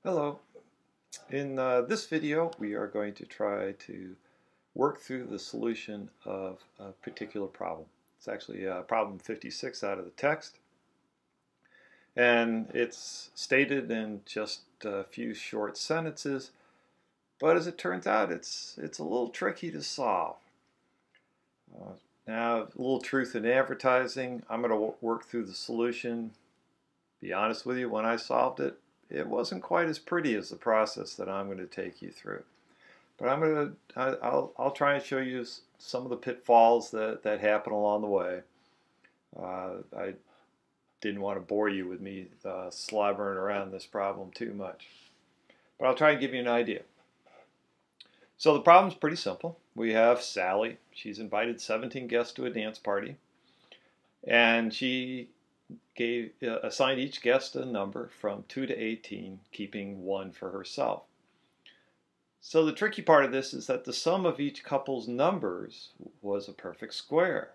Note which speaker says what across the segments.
Speaker 1: Hello. In this video, we are going to try to work through the solution of a particular problem. It's actually problem 56 out of the text, and it's stated in just a few short sentences, but as it turns out, it's a little tricky to solve. Uh, Now, a little truth in advertising, I'm going to work through the solution. Be honest with you, when I solved it, it wasn't quite as pretty as the process that I'm going to take you through. But I'll try and show you some of the pitfalls that happen along the way. I didn't want to bore you with me slobbering around this problem too much. But I'll try and give you an idea. So the problem's pretty simple. We have Sally. She's invited 17 guests to a dance party. And she assigned each guest a number from 2 to 18, keeping 1 for herself. So the tricky part of this is that the sum of each couple's numbers was a perfect square.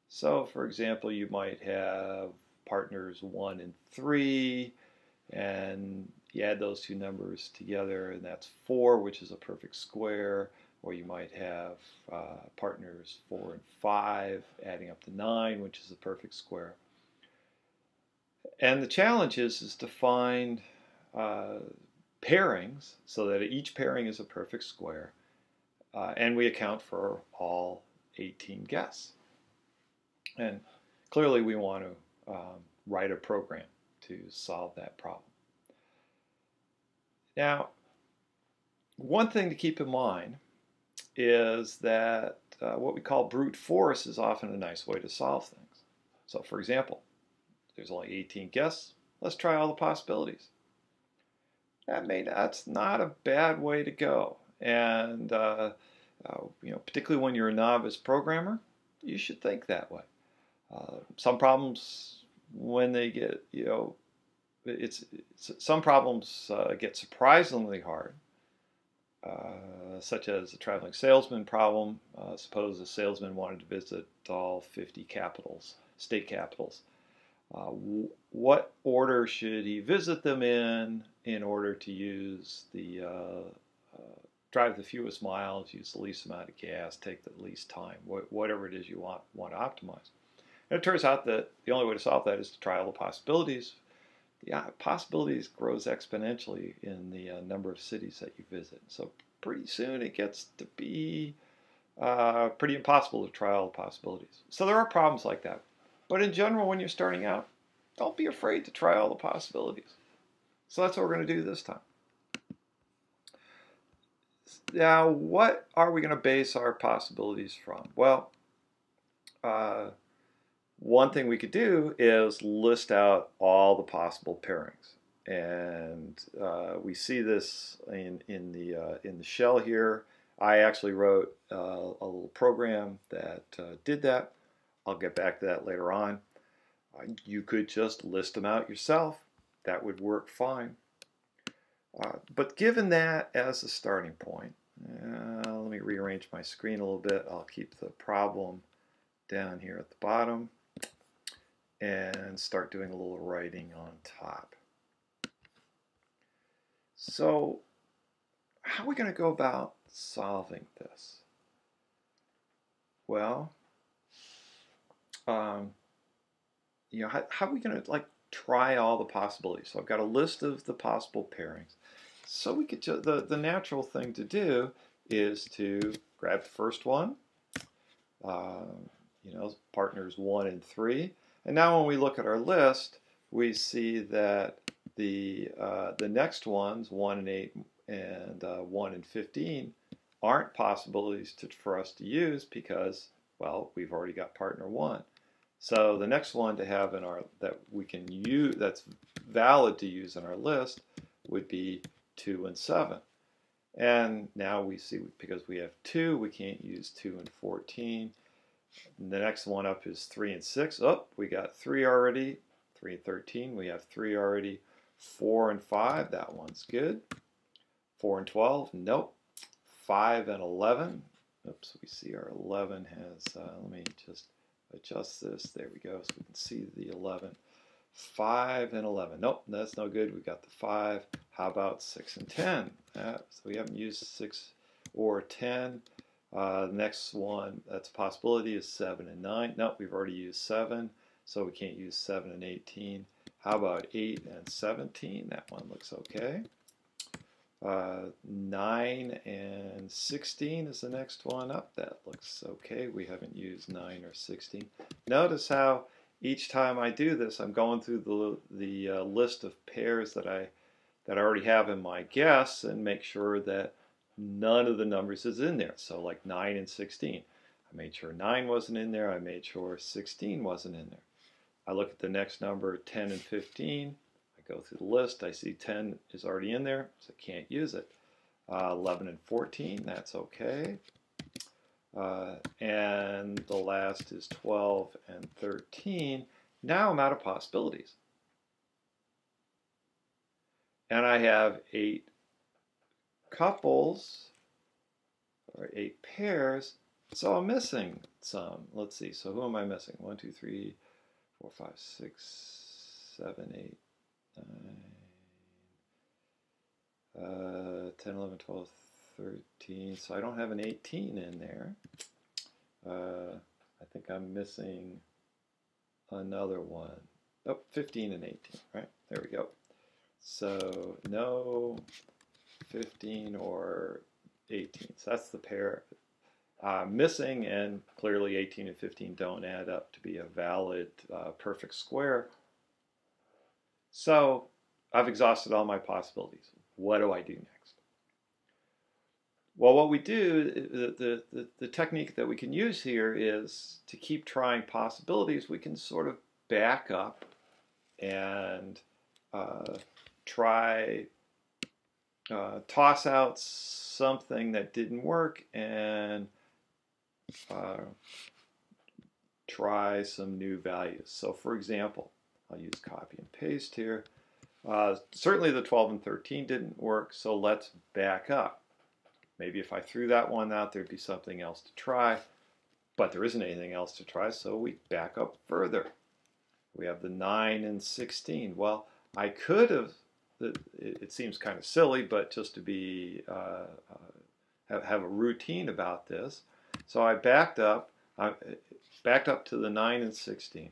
Speaker 1: So for example, you might have partners 1 and 3, and you add those two numbers together, and that's 4, which is a perfect square. Or you might have partners 4 and 5, adding up to 9, which is a perfect square. And the challenge is to find pairings so that each pairing is a perfect square, and we account for all 18 guests. And clearly we want to write a program to solve that problem. Now, one thing to keep in mind is that what we call brute force is often a nice way to solve things. So for example, there's only 18 guests. Let's try all the possibilities. That's not a bad way to go. And particularly when you're a novice programmer, you should think that way. Some problems, when they get, some problems get surprisingly hard, such as the traveling salesman problem. Suppose a salesman wanted to visit all 50 state capitals. What order should he visit them in order to use drive the fewest miles, use the least amount of gas, take the least time, whatever it is you want to optimize. And it turns out that the only way to solve that is to try all the possibilities. The possibilities grows exponentially in the number of cities that you visit. So pretty soon it gets to be pretty impossible to try all the possibilities. So there are problems like that. But in general, when you're starting out, don't be afraid to try all the possibilities. So that's what we're going to do this time. Now, what are we going to base our possibilities from? Well, one thing we could do is list out all the possible pairings. And we see this in the shell here. I actually wrote a little program that did that. I'll get back to that later on. You could just list them out yourself. That would work fine. But given that as a starting point, let me rearrange my screen a little bit. I'll keep the problem down here at the bottom and start doing a little writing on top. So how are we going to go about solving this? Well, how are we going to try all the possibilities? So I've got a list of the possible pairings. So we could the natural thing to do is to grab the first one, partners 1 and 3. And now when we look at our list, we see that the next ones, 1 and 8 and 1 and 15, aren't possibilities for us to use because, well, we've already got partner 1. So the next one to have that we can use, that's valid to use in our list, would be 2 and 7. And now we see, because we have 2, we can't use 2 and 14. And the next one up is 3 and 6. Oh, we got 3 already. 3 and 13, we have 3 already. 4 and 5, that one's good. 4 and 12, nope. 5 and 11, oops, we see our 11 has, let me just adjust this, there we go, so we can see the 11. 5 and 11. Nope, that's no good. We got the 5. How about 6 and 10? So we haven't used 6 or 10. Next one, that's a possibility, is 7 and 9. Nope, we've already used 7, so we can't use 7 and 18. How about 8 and 17? That one looks okay. 9 and 16 is the next one up. That looks okay. We haven't used 9 or 16. Notice how each time I do this, I'm going through the list of pairs that I already have in my guess and make sure that none of the numbers is in there. So like 9 and 16. I made sure 9 wasn't in there. I made sure 16 wasn't in there. I look at the next number, 10 and 15. I go through the list. I see 10 is already in there, so I can't use it. 11 and 14, that's okay. And the last is 12 and 13. Now I'm out of possibilities. And I have 8 couples, or 8 pairs, so I'm missing some. Let's see, so who am I missing? 1, 2, 3, 4, 5, 6, 7, 8, 9, 10, 11, 12, 13. So I don't have an 18 in there. I think I'm missing another one. Oh, 15 and 18, right? There we go. So no 15 or 18. So that's the pair missing, and clearly 18 and 15 don't add up to be a valid perfect square. So I've exhausted all my possibilities. What do I do next? Well, what we do, the technique that we can use here is to keep trying possibilities. We can sort of back up and try, toss out something that didn't work and try some new values. So for example, I'll use copy and paste here. Certainly the 12 and 13 didn't work, so let's back up. Maybe if I threw that one out, there'd be something else to try, but there isn't anything else to try, so we back up further. We have the 9 and 16. Well, I could have, it seems kind of silly, but just to be, have a routine about this. So I backed up to the 9 and 16.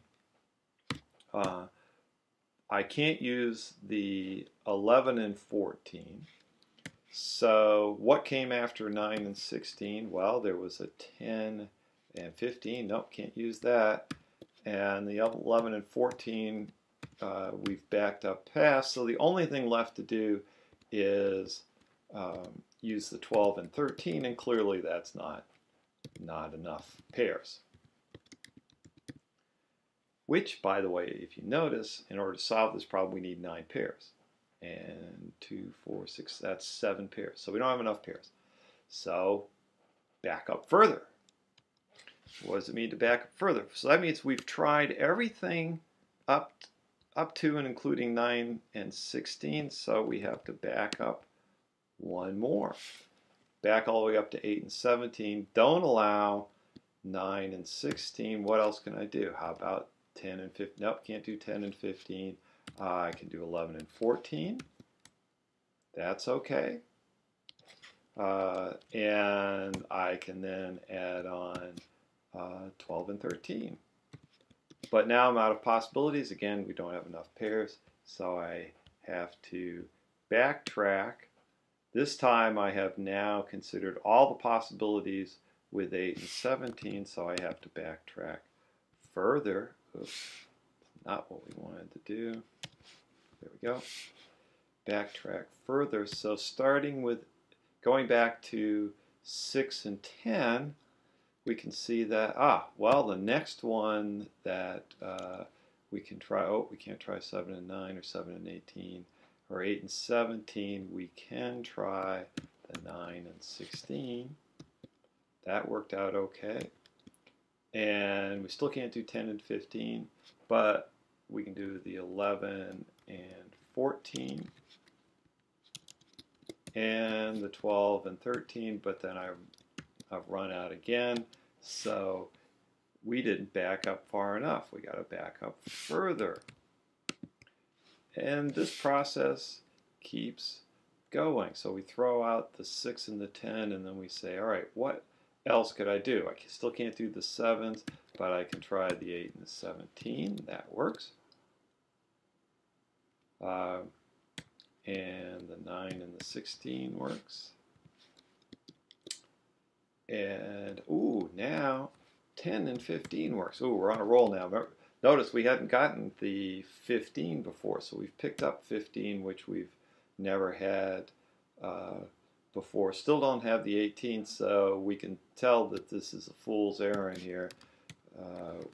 Speaker 1: I can't use the 11 and 14. So what came after 9 and 16? Well, there was a 10 and 15. Nope, can't use that. And the 11 and 14 we've backed up past. So the only thing left to do is use the 12 and 13, and clearly that's not enough pairs. Which, by the way, if you notice, in order to solve this problem, we need 9 pairs. And 2, 4, 6, that's 7 pairs. So we don't have enough pairs. So back up further. What does it mean to back up further? So that means we've tried everything up to and including 9 and 16. So we have to back up one more. Back all the way up to 8 and 17. Don't allow 9 and 16. What else can I do? How about 10 and 15? Nope, can't do 10 and 15. I can do 11 and 14. That's okay. And I can then add on 12 and 13. But now I'm out of possibilities. Again, we don't have enough pairs, so I have to backtrack. This time I have now considered all the possibilities with 8 and 17, so I have to backtrack further. Oops, not what we wanted to do. There we go. Backtrack further. So starting with going back to 6 and 10, we can see that, well, the next one that we can try, we can't try 7 and 9 or 7 and 18 or 8 and 17. We can try the 9 and 16. That worked out okay. And we still can't do 10 and 15, but we can do the 11 and 14 and the 12 and 13, but then I've run out again, so we didn't back up far enough. We got to back up further. And this process keeps going. So we throw out the 6 and the 10, and then we say, all right, what else could I do? I still can't do the 7s, but I can try the 8 and the 17. That works. And the 9 and the 16 works. And, ooh, now 10 and 15 works. Ooh, we're on a roll now. Notice we hadn't gotten the 15 before, so we've picked up 15, which we've never had before. Still don't have the 18, so we can tell that this is a fool's errand here.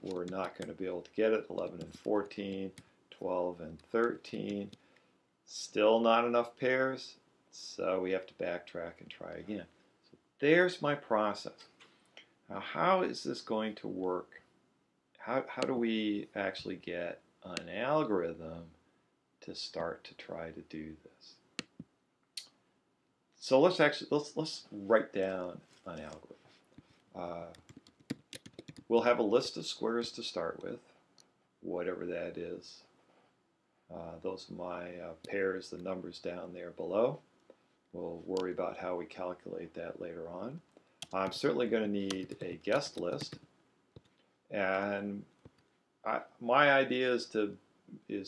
Speaker 1: We're not going to be able to get it. 11 and 14, 12 and 13. Still not enough pairs, so we have to backtrack and try again. So there's my process. Now, how is this going to work? How do we actually get an algorithm to start to try to do this? So let's write down an algorithm. We'll have a list of squares to start with, whatever that is. Those are my pairs, the numbers down there below. We'll worry about how we calculate that later on. I'm certainly going to need a guest list, and my idea is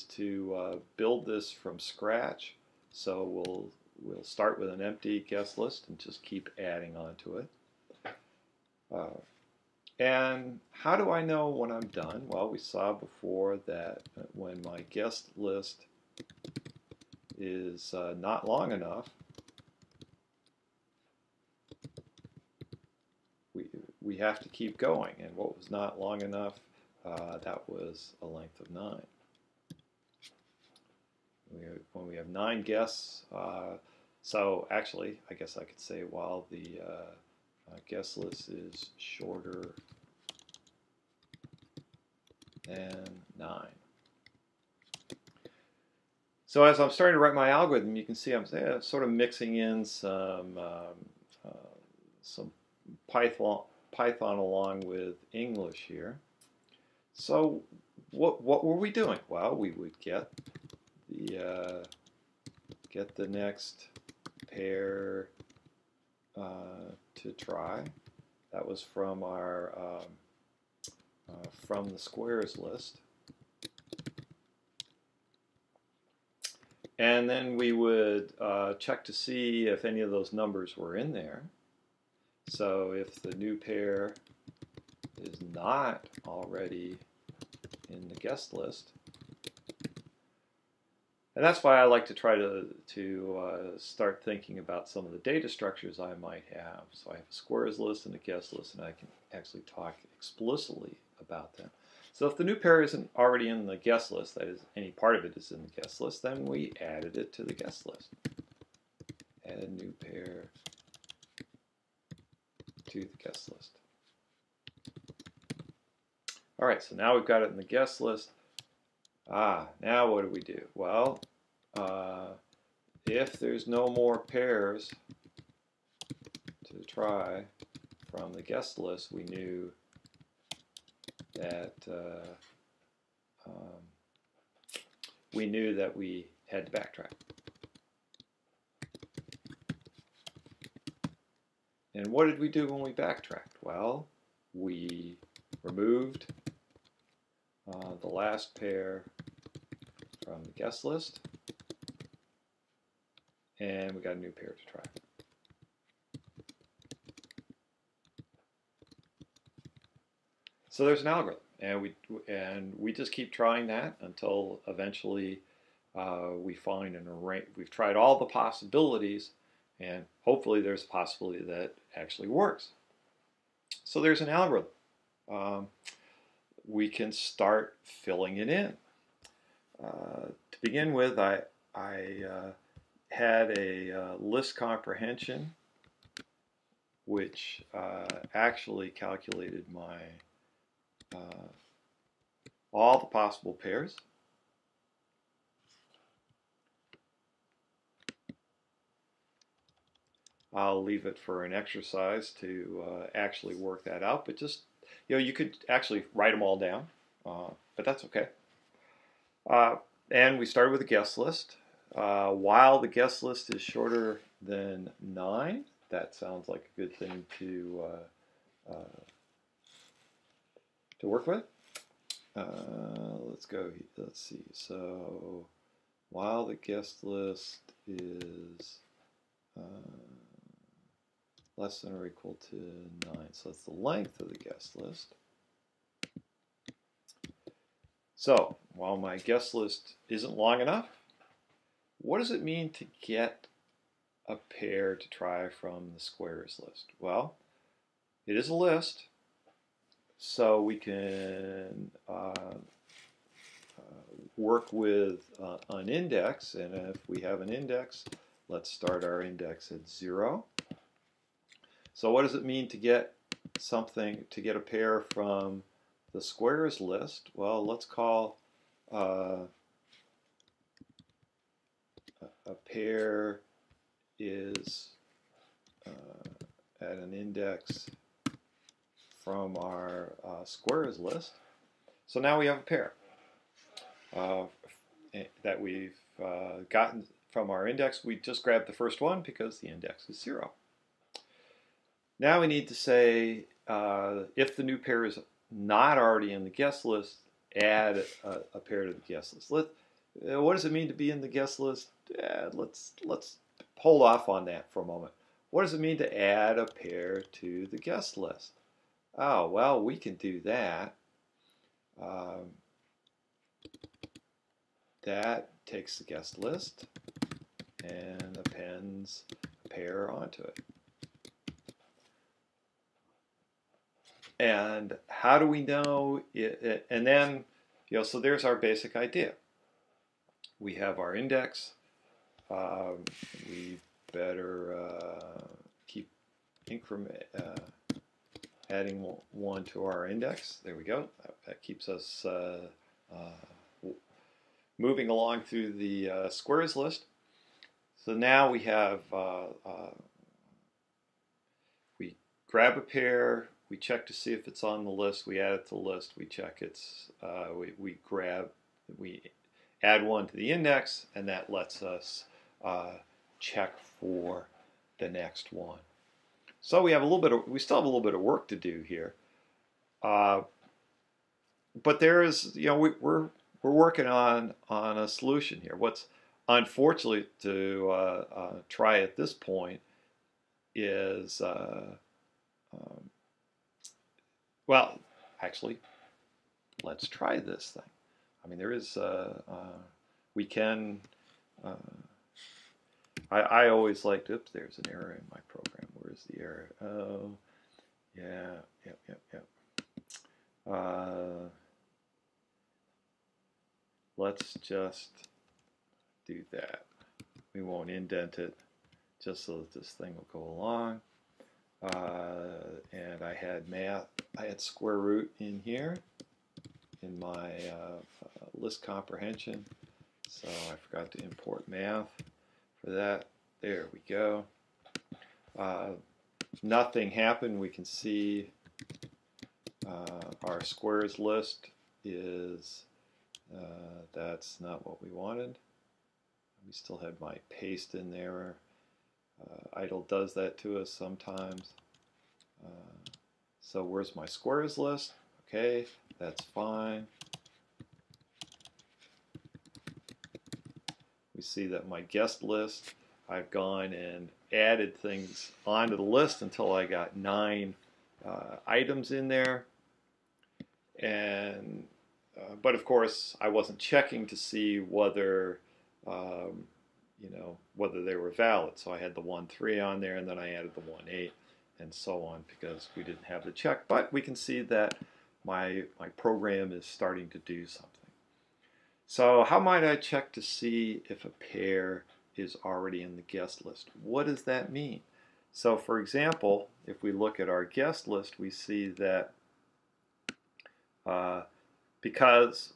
Speaker 1: to build this from scratch. So we'll start with an empty guest list and just keep adding on to it. And how do I know when I'm done? Well, we saw before that when my guest list is not long enough, we have to keep going. And what was not long enough, that was a length of 9. When we have 9 guests, so actually, I guess I could say while the guest list is shorter than 9. So as I'm starting to write my algorithm, you can see I'm sort of mixing in some Python along with English here. So what were we doing? Well, we would get the next pair to try. That was from our from the squares list. And then we would check to see if any of those numbers were in there. So if the new pair is not already in the guest list, and that's why I like to try to start thinking about some of the data structures I might have. So I have a squares list and a guest list, and I can actually talk explicitly about them. So if the new pair isn't already in the guest list, that is, any part of it is in the guest list, then we added it to the guest list. Add a new pair to the guest list. All right, so now we've got it in the guest list. Now what do we do? Well, if there's no more pairs to try from the guest list, we knew that we had to backtrack. And what did we do when we backtracked? Well, we removed the last pair from the guest list, and we got a new pair to try. So there's an algorithm, and we just keep trying that until eventually we find an array. We've tried all the possibilities, and hopefully there's a possibility that actually works. So there's an algorithm. We can start filling it in. To begin with, I had a list comprehension which actually calculated my all the possible pairs. I'll leave it for an exercise to actually work that out, but just, you could actually write them all down, but that's okay. And we started with a guest list. While the guest list is shorter than 9, that sounds like a good thing to work with. Let's see. So while the guest list is less than or equal to 9, so that's the length of the guest list. So while my guest list isn't long enough, what does it mean to get a pair to try from the squares list? Well, it is a list, so we can work with an index, and if we have an index, let's start our index at 0. So what does it mean to get a pair from the squares list? Well, let's call a pair is at an index from our squares list. So now we have a pair that we've gotten from our index. We just grabbed the first one because the index is 0. Now we need to say if the new pair is not already in the guest list, add a pair to the guest list. What does it mean to be in the guest list? Let's hold off on that for a moment. What does it mean to add a pair to the guest list? Oh, well, we can do that. That takes the guest list and appends a pair onto it. And how do we know it? And then, so there's our basic idea. We have our index. We better keep adding 1 to our index. There we go. That keeps us moving along through the squares list. So now we have, we grab a pair, we check to see if it's on the list, we add it to the list, we check it's, we add 1 to the index, and that lets us check for the next one. So we still have a little bit of work to do here. But there is, we're working on a solution here. What's unfortunate to try at this point is, well, actually, let's try this thing. I mean, there is, we can, I always liked, oops, there's an error in my program. Where's the error? Oh, yeah, yep. Let's just do that. We won't indent it, just so that this thing will go along. And I had square root in here in my list comprehension, so I forgot to import math for that. There we go. Nothing happened. We can see our squares list is, that's not what we wanted. We still had my paste in there. idle does that to us sometimes. So where's my squares list? Okay, that's fine. We see that my guest list, I've gone and added things onto the list until I got 9 items in there. And but of course, I wasn't checking to see whether whether they were valid. So I had the 1.3 on there, and then I added the 1.8, and so on, because we didn't have the check. But we can see that my program is starting to do something. So how might I check to see if a pair is already in the guest list? What does that mean? So for example, if we look at our guest list, we see that because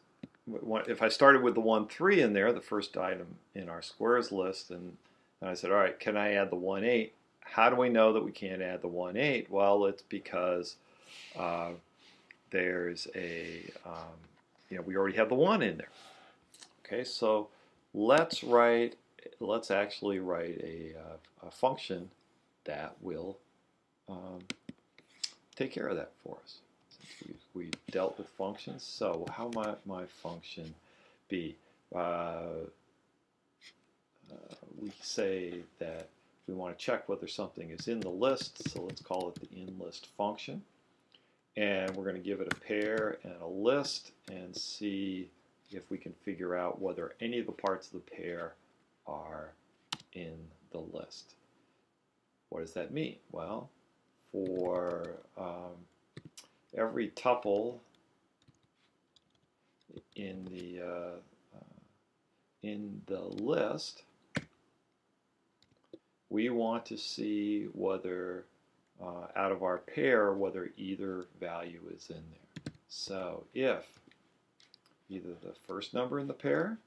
Speaker 1: if I started with the 1.3 in there, the first item in our squares list, and I said, all right, can I add the 1.8? How do we know that we can't add the 1.8? Well, it's because there's a, we already have the 1 in there. Okay, so let's actually write a function that will take care of that for us. Since we dealt with functions, so how might my function be? We say that we want to check whether something is in the list, so let's call it the inList function. And we're going to give it a pair and a list and see if we can figure out whether any of the parts of the pair are in the list. What does that mean? Well, for every tuple in the list, we want to see whether out of our pair whether either value is in there. So if either the first number in the pair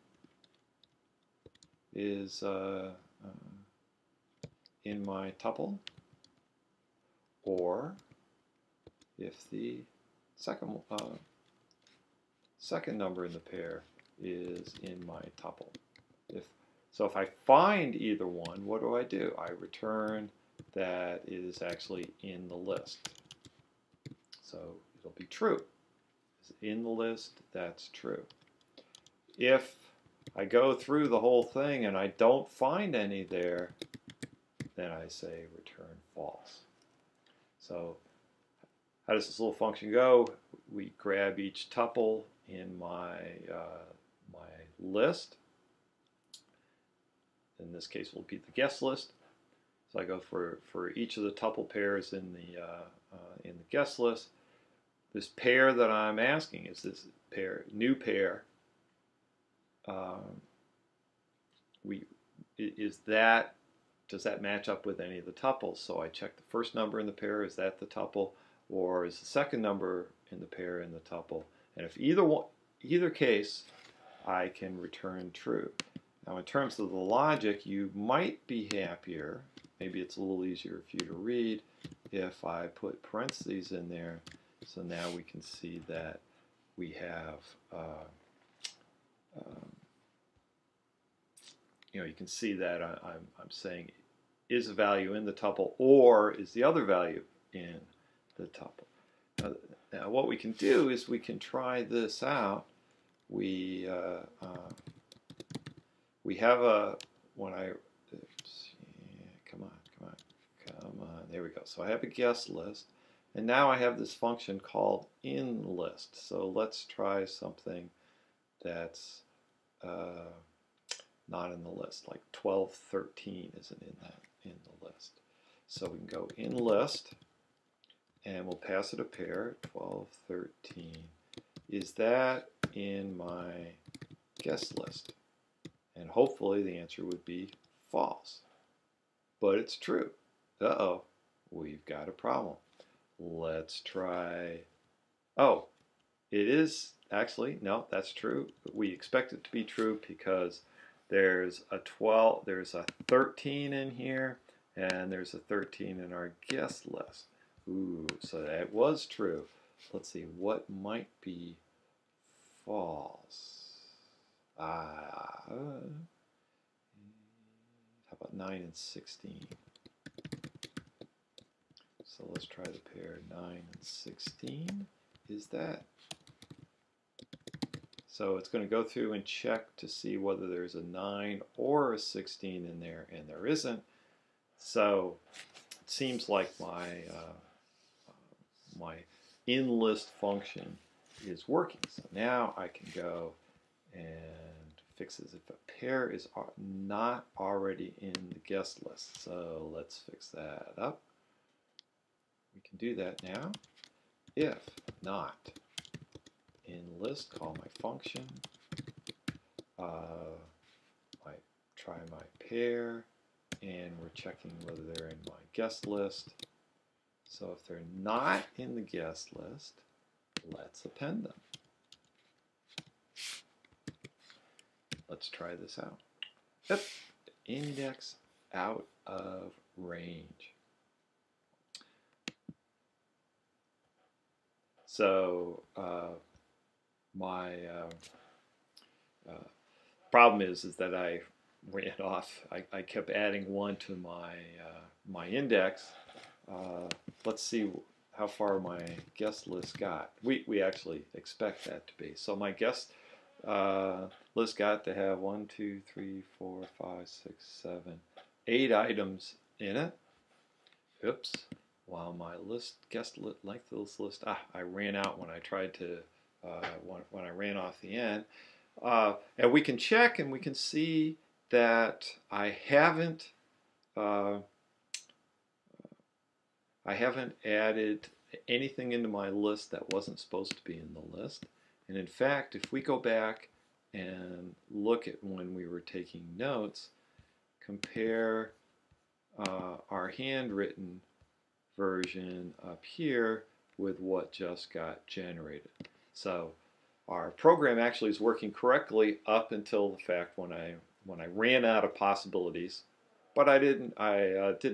Speaker 1: is in my tuple, or if the second number in the pair is in my tuple. So if I find either one, what do? I return that it is actually in the list. So it'll be true. It's in the list, that's true. If I go through the whole thing and I don't find any there, then I say return false. So how does this little function go? We grab each tuple in my list. In this case, will be the guest list. So I go for each of the tuple pairs in the guest list. This pair that I'm asking is this new pair. Does that match up with any of the tuples? So I check the first number in the pair. Is that the tuple, or is the second number in the pair in the tuple? And if either case, I can return true. Now, in terms of the logic, you might be happier, maybe it's a little easier for you to read, if I put parentheses in there. So now we can see that we have, you can see that I'm saying is a value in the tuple, or is the other value in the tuple. Now, what we can do is we can try this out. We have come on, there we go. So I have a guest list, and now I have this function called inList. So let's try something that's not in the list, like 1213 isn't in the list. So we can go inList, and we'll pass it a pair, 1213. Is that in my guest list? And hopefully the answer would be false. But it's true. Uh-oh, we've got a problem. Let's try, oh, it is actually, no, that's true. We expect it to be true because there's a 13 in here, and there's a 13 in our guest list. Ooh, so that was true. Let's see, what might be false? How about 9 and 16? So let's try the pair 9 and 16. Is that? So it's going to go through and check to see whether there's a 9 or a 16 in there, and there isn't. So it seems like my inList function is working. So now I can go and fix this if a pair is not already in the guest list. So let's fix that up. We can do that now. If not in list, call my function. I try my pair, and we're checking whether they're in my guest list. So if they're not in the guest list, let's append them. Let's try this out. Yep, index out of range. So Problem is that I ran off. I kept adding one to my index. Let's see how far my guest list got. We actually expect that to be. So my guest list got to have 1, 2, 3, 4, 5, 6, 7, 8 items in it. Oops. While my length of this list, I ran out when I tried to, when I ran off the end. And we can check and we can see that I haven't added anything into my list that wasn't supposed to be in the list. And in fact, if we go back and look at when we were taking notes, compare our handwritten version up here with what just got generated. So our program actually is working correctly up until the fact when I ran out of possibilities, but I didn't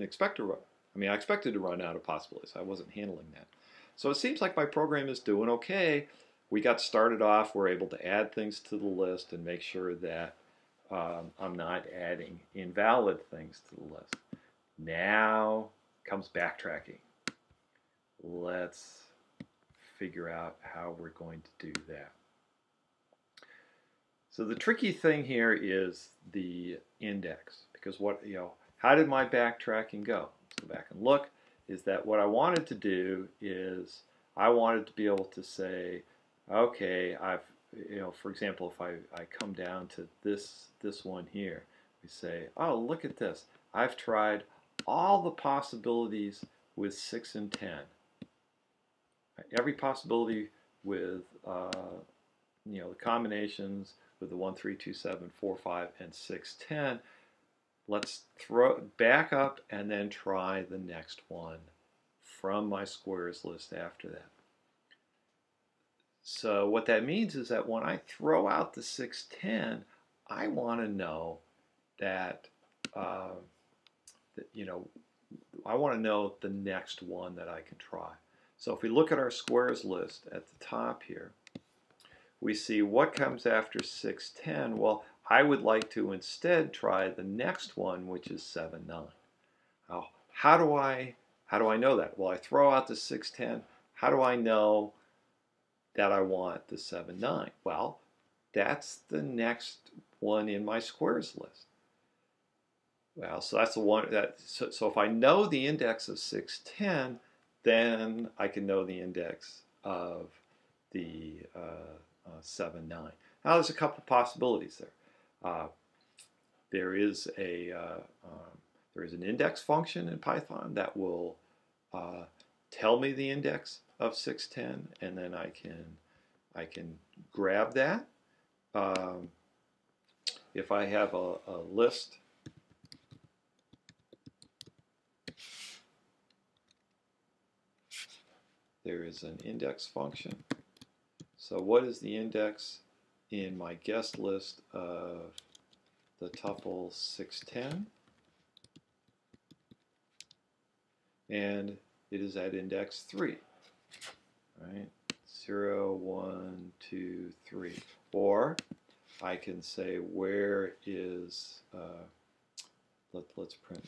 Speaker 1: expect to run. I mean, I expected to run out of possibilities. I wasn't handling that. So it seems like my program is doing okay. We got started off. We're able to add things to the list and make sure that I'm not adding invalid things to the list. Now comes backtracking. Let's figure out how we're going to do that. So the tricky thing here is the index, because how did my backtracking go? Let's go back and look. Is that what I wanted to do is I wanted to be able to say, okay, for example, if I come down to this one here, we say, oh, look at this. I've tried all the possibilities with 6 and 10. Every possibility with the combinations with the 1, 3, 2, 7, 4, 5, and 6, 10. Let's throw back up and then try the next one from my squares list after that. So what that means is that when I throw out the 6, 10, I want to know that, I want to know the next one that I can try. So if we look at our squares list at the top here, we see what comes after 6, 10. Well, I would like to instead try the next one, which is 7, 9. Now, how do I know that? Well, I throw out the 6, 10. How do I know that I want the 7, 9? Well, that's the next one in my squares list. Well, so that's the one so if I know the index of 6, 10, then I can know the index of the 7, 9. Now there's a couple possibilities there. There is an index function in Python that will tell me the index of 6, 10, and then I can grab that. If I have a list, there is an index function. So what is the index in my guest list of the tuple 6, 10? And it is at index 3, right? 0, 1, 2, 3. Or I can say where is, let's print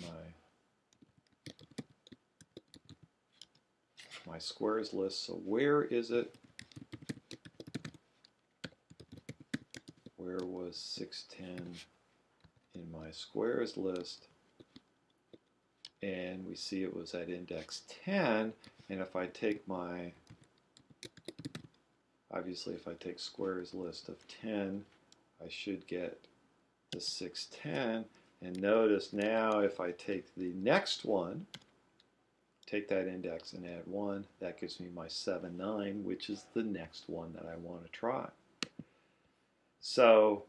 Speaker 1: my squares list. So where is it? Where was 6, 10 in my squares list? And we see it was at index 10. And if I take obviously if I take squares list of 10, I should get the 6, 10. And notice now if I take the next one, take that index and add 1, that gives me my 7, 9, which is the next one that I want to try. So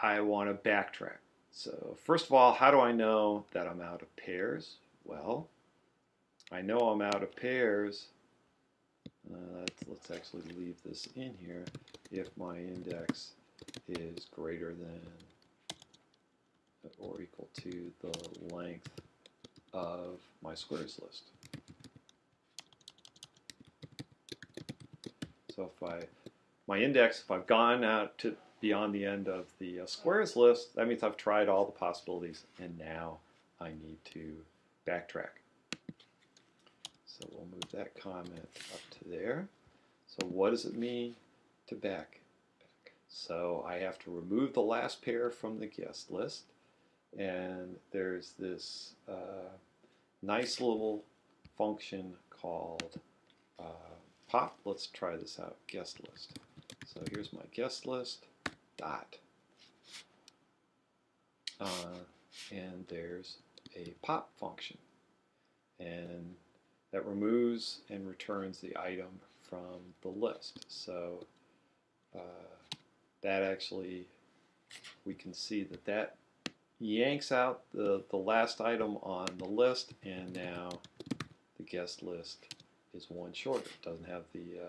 Speaker 1: I want to backtrack. So first of all, how do I know that I'm out of pairs? Well, I know I'm out of pairs. Let's actually leave this in here. If my index is greater than or equal to the length of my squares list. So if I my index, if I've gone out to beyond the end of the squares list, that means I've tried all the possibilities, and now I need to backtrack. So we'll move that comment up to there. So what does it mean to back? So I have to remove the last pair from the guest list, and there's this nice little function called pop. Let's try this out, guest list. So here's my guest list, dot. And there's a pop function. And that removes and returns the item from the list. So that actually, we can see that that yanks out the last item on the list, and now the guest list is one shorter. It doesn't have the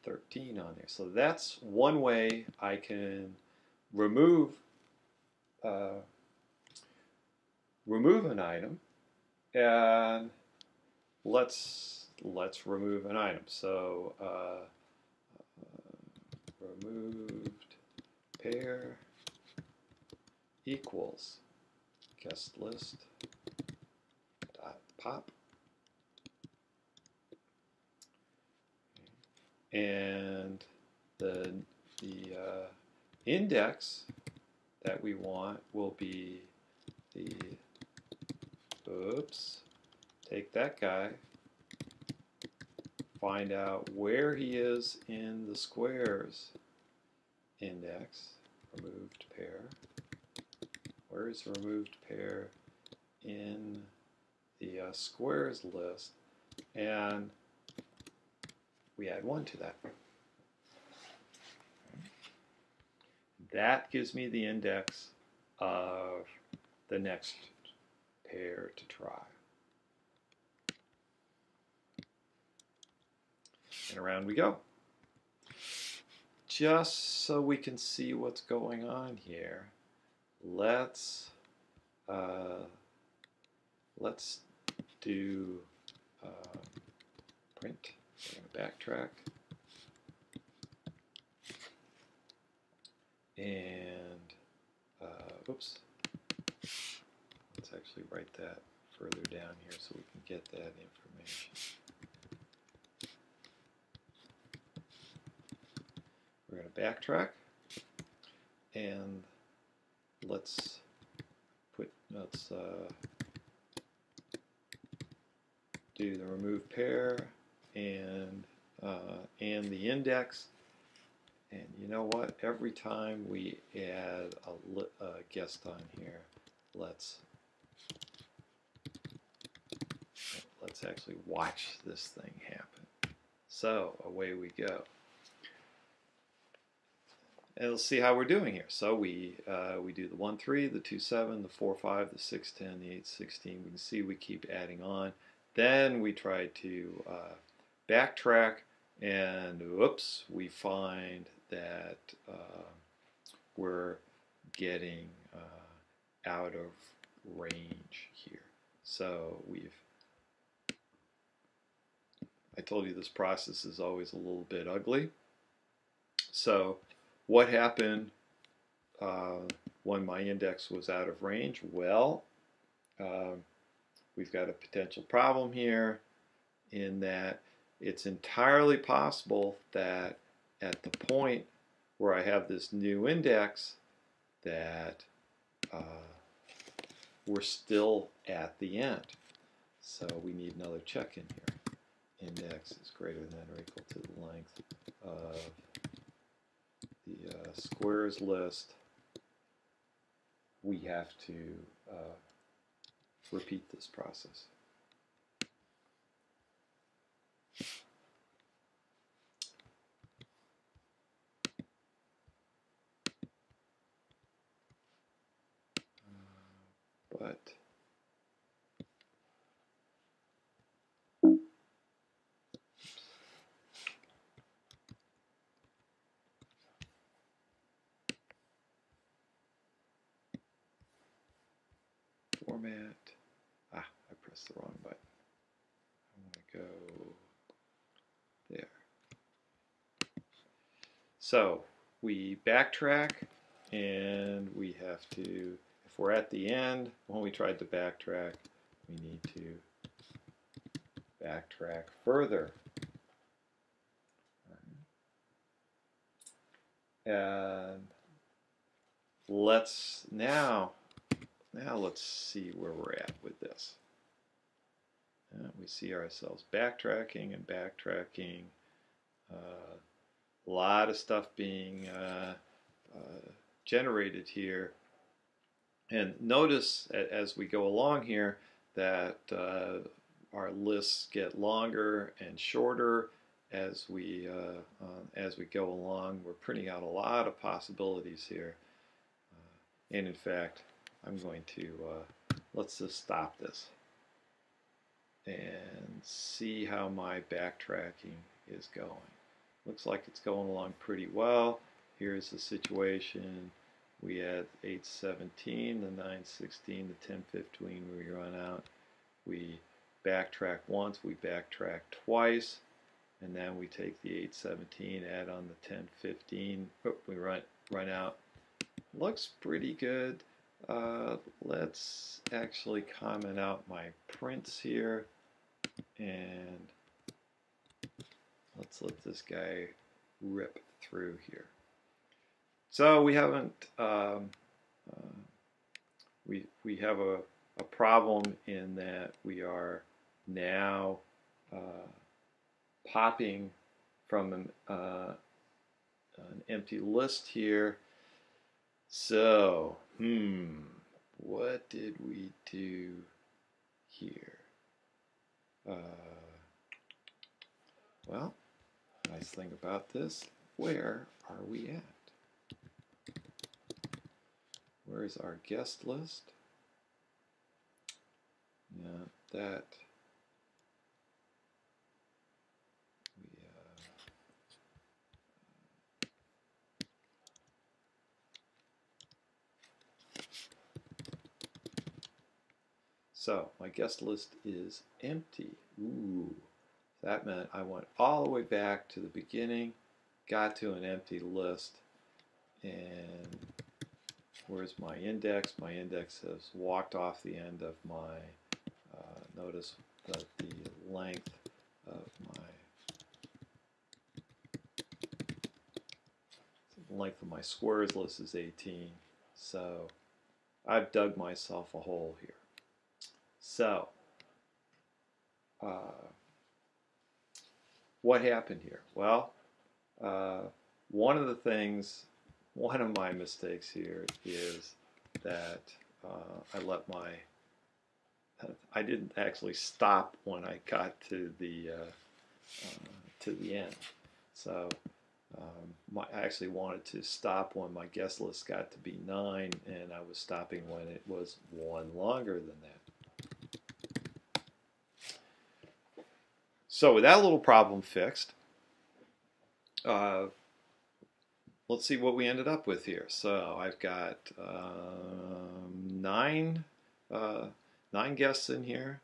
Speaker 1: 13 on there. So that's one way I can remove an item. And let's remove an item. So removed pair equals guest list dot pop, and the index that we want will be the, oops, take that guy, find out where he is in the squares index, removed pair. Where is the removed pair in the squares list? And we add 1 to that. That gives me the index of the next pair to try. And around we go. Just so we can see what's going on here, let's do print. We're going to backtrack. And, oops, let's actually write that further down here so we can get that information. We're going to backtrack, and let's do the remove pair and the index. And you know what? Every time we add a guest on here, let's actually watch this thing happen. So away we go. And let's see how we're doing here. So we do the 1, 3, the 2, 7, the 4, 5, the 6, 10, the 8, 16. We can see we keep adding on. Then we try to backtrack, and whoops, we find that we're getting out of range here. So I told you this process is always a little bit ugly. So what happened when my index was out of range? Well, we've got a potential problem here in that it's entirely possible that at the point where I have this new index that we're still at the end. So we need another check in here. Index is greater than or equal to the length of the squares list. We have to repeat this process. Format. I pressed the wrong button. I want to go there. So we backtrack, and we have to, if we're at the end, when we tried to backtrack, we need to backtrack further. And let's now let's see where we're at with this. We see ourselves backtracking and backtracking. A lot of stuff being generated here. And notice as we go along here that our lists get longer and shorter as we go along. We're printing out a lot of possibilities here. And in fact, I'm going to, let's just stop this and see how my backtracking is going. Looks like it's going along pretty well. Here's the situation. We had 817, the 916, the 1015 we run out. We backtrack once, we backtrack twice, and then we take the 817, add on the 1015, we run out. Looks pretty good. Let's actually comment out my prints here, and let's let this guy rip through here. So we haven't, we have a problem in that we are now popping from an empty list here. So, what did we do here? Well, nice thing about this, where are we at? Where's our guest list? Yeah, that so my guest list is empty. Ooh, that meant I went all the way back to the beginning, got to an empty list, and where's my index? My index has walked off the end of my, notice that the length of my squares list is 18. So I've dug myself a hole here. So what happened here? Well, one of my mistakes here is that I didn't actually stop when I got to the end. So I actually wanted to stop when my guest list got to be 9, and I was stopping when it was 1 longer than that. So with that little problem fixed, let's see what we ended up with here. So I've got 9 guests in here.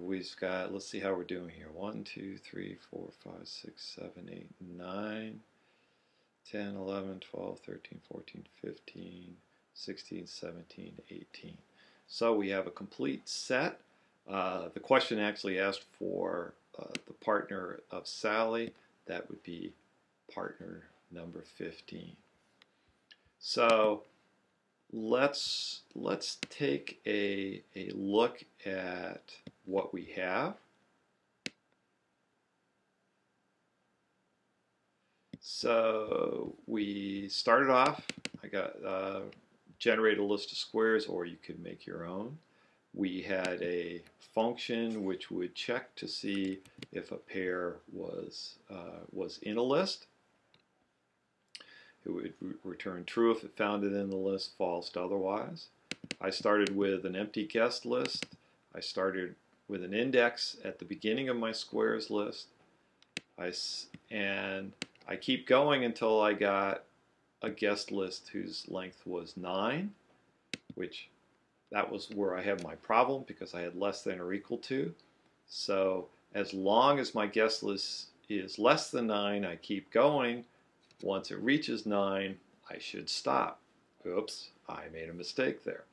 Speaker 1: We've got, let's see how we're doing here. 1, 2, 3, 4, 5, 6, 7, 8, 9, 10, 11, 12, 13, 14, 15, 16, 17, 18. So we have a complete set. The question actually asked for the partner of Sally. That would be partner number 15. So let's take a look at what we have. So we started off, I got generate a list of squares, or you could make your own. We had a function which would check to see if a pair was in a list. It would return true if it found it in the list, false otherwise. I started with an empty guest list. I started with an index at the beginning of my squares list. And I keep going until I got a guest list whose length was 9, which that was where I had my problem because I had less than or equal to. So as long as my guest list is less than 9, I keep going Once it reaches 9, I should stop. Oops, I made a mistake there.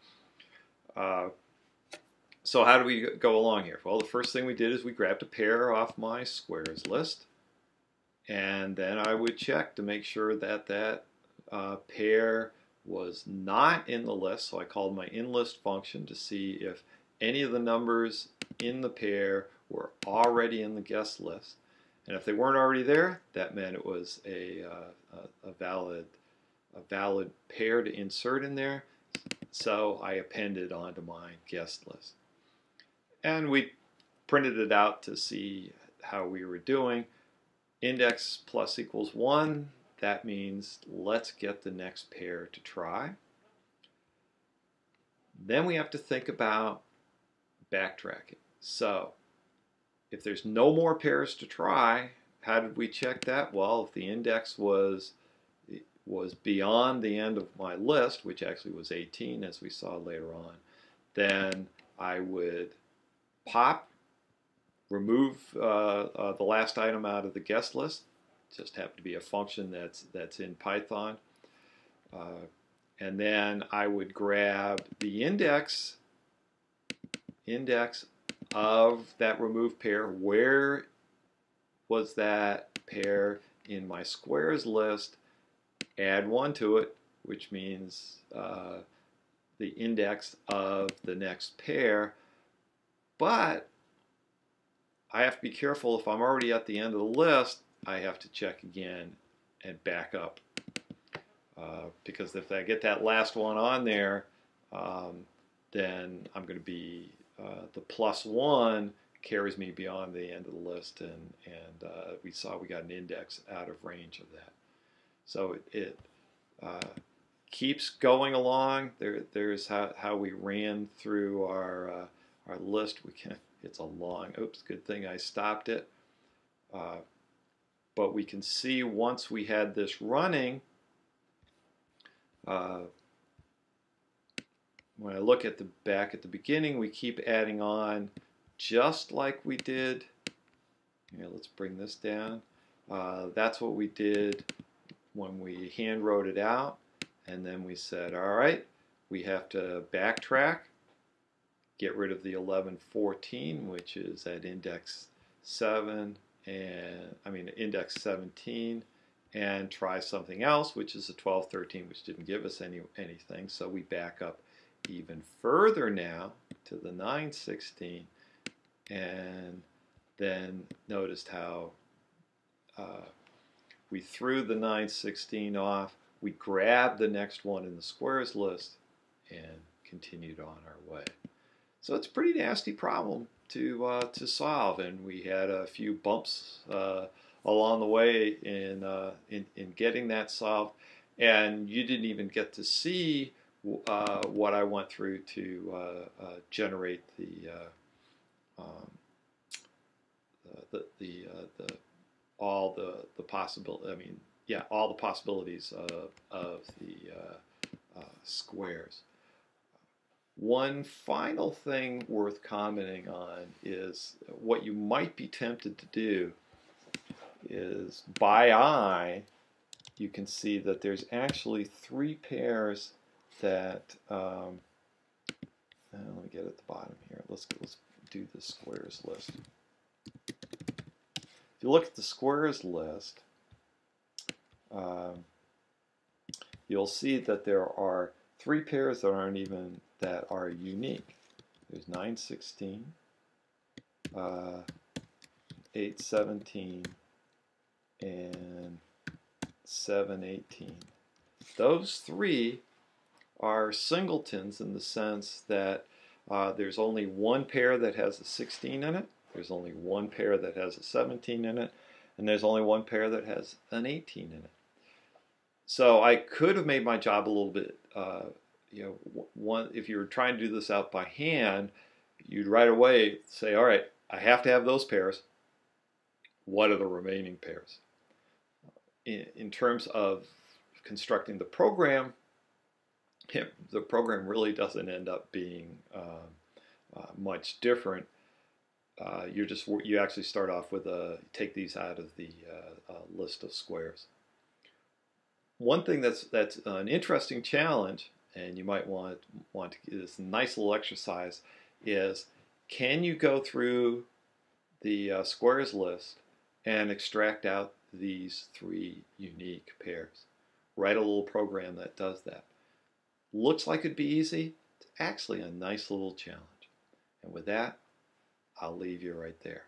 Speaker 1: So how do we go along here? Well, the first thing we did is we grabbed a pair off my squares list, and then I would check to make sure that that pair was not in the list. So I called my inList function to see if any of the numbers in the pair were already in the guessed list. And if they weren't already there, that meant it was a valid pair to insert in there. So I appended onto my guessed list. And we printed it out to see how we were doing. Index plus equals 1, that means let's get the next pair to try. Then we have to think about backtracking. So if there's no more pairs to try, how did we check that? Well, if the index was beyond the end of my list, which actually was 18 as we saw later on, then I would remove the last item out of the guest list. It just happened to be a function that's in Python. And then I would grab the index of that removed pair. Where was that pair in my squares list? Add 1 to it, which means the index of the next pair. But I have to be careful. If I'm already at the end of the list, I have to check again and back up. Because if I get that last one on there, then I'm going to be, the +1 carries me beyond the end of the list, and we saw we got an index out of range of that. So it keeps going along. There's how we ran through our list. It's a long, oops, good thing I stopped it. But we can see once we had this running, when I look at back at the beginning, we keep adding on just like we did. Here, let's bring this down. That's what we did when we hand wrote it out, and then we said, all right, we have to backtrack, get rid of the 1114, which is at index 7, index 17, and try something else, which is a 1213, which didn't give us anything. So we back up even further now to the 916, and then noticed how we threw the 916 off, we grabbed the next one in the squares list, and continued on our way. So it's a pretty nasty problem to solve, and we had a few bumps along the way in getting that solved, and you didn't even get to see what I went through to generate all the possibilities of the squares. One final thing worth commenting on is what you might be tempted to do is by eye you can see that there's actually 3 pairs that let me get at the bottom here. Let's do the squares list. If you look at the squares list, you'll see that there are 3 pairs that are unique. There's 916, 817, and 718. Those 3 are singletons in the sense that there's only one pair that has a 16 in it, there's only one pair that has a 17 in it, and there's only one pair that has an 18 in it. So I could have made my job a little bit, if you were trying to do this out by hand, you'd right away say, all right, I have to have those pairs. What are the remaining pairs? In terms of constructing the program really doesn't end up being much different. You actually start off with take these out of the list of squares. one thing that's an interesting challenge, and you might want to get this nice little exercise, is can you go through the squares list and extract out these 3 unique pairs? Write a little program that does that. Looks like it'd be easy. It's actually a nice little challenge. And with that, I'll leave you right there.